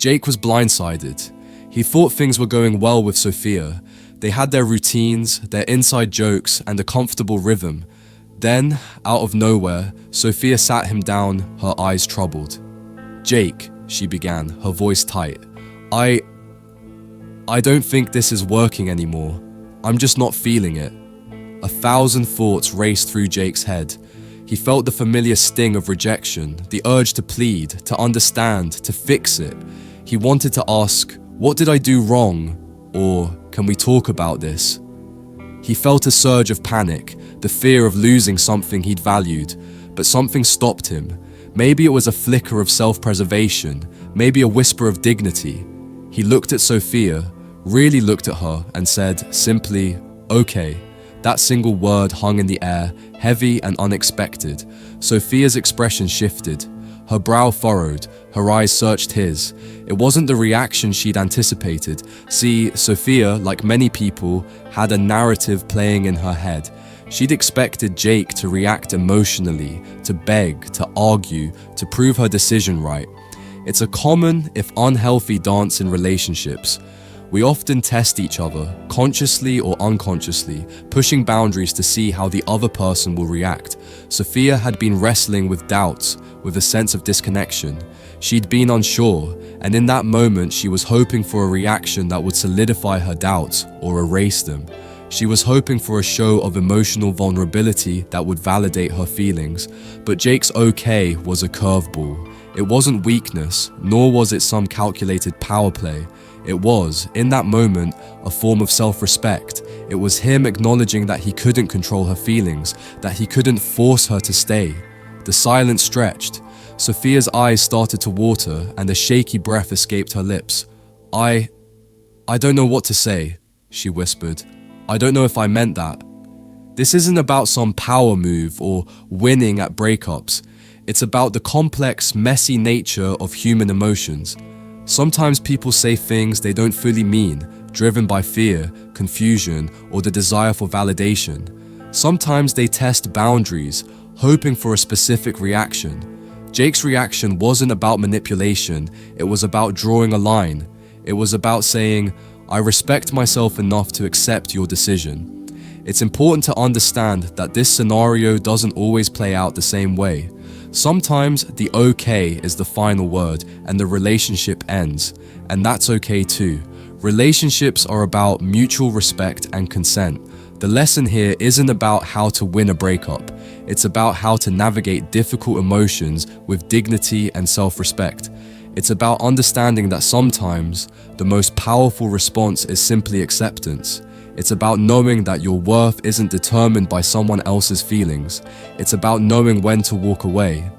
Jake was blindsided. He thought things were going well with Sophia. They had their routines, their inside jokes, and a comfortable rhythm. Then, out of nowhere, Sophia sat him down, her eyes troubled. "Jake," she began, her voice tight. I don't think this is working anymore. I'm just not feeling it." 1,000 thoughts raced through Jake's head. He felt the familiar sting of rejection, the urge to plead, to understand, to fix it. He wanted to ask, "What did I do wrong?" Or, "Can we talk about this?" He felt a surge of panic, the fear of losing something he'd valued, but something stopped him. Maybe it was a flicker of self-preservation, maybe a whisper of dignity. He looked at Sophia, really looked at her, and said simply, "Okay." That single word hung in the air, heavy and unexpected. Sophia's expression shifted. Her brow furrowed, her eyes searched his. It wasn't the reaction she'd anticipated. See, Sophia, like many people, had a narrative playing in her head. She'd expected Jake to react emotionally, to beg, to argue, to prove her decision right. It's a common, if unhealthy, dance in relationships. We often test each other, consciously or unconsciously, pushing boundaries to see how the other person will react. Sophia had been wrestling with doubts, with a sense of disconnection. She'd been unsure, and in that moment she was hoping for a reaction that would solidify her doubts or erase them. She was hoping for a show of emotional vulnerability that would validate her feelings, but Jake's okay was a curveball. It wasn't weakness, nor was it some calculated power play. It was, in that moment, a form of self-respect. It was him acknowledging that he couldn't control her feelings, that he couldn't force her to stay. The silence stretched. Sophia's eyes started to water, and a shaky breath escaped her lips. I don't know what to say," she whispered. "I don't know if I meant that." This isn't about some power move or winning at breakups. It's about the complex, messy nature of human emotions. Sometimes people say things they don't fully mean, driven by fear, confusion, or the desire for validation. Sometimes they test boundaries, hoping for a specific reaction. Jake's reaction wasn't about manipulation, it was about drawing a line. It was about saying, "I respect myself enough to accept your decision." It's important to understand that this scenario doesn't always play out the same way. Sometimes the okay is the final word and the relationship ends, and that's okay too. Relationships are about mutual respect and consent. The lesson here isn't about how to win a breakup. It's about how to navigate difficult emotions with dignity and self-respect. It's about understanding that sometimes the most powerful response is simply acceptance. It's about knowing that your worth isn't determined by someone else's feelings. It's about knowing when to walk away.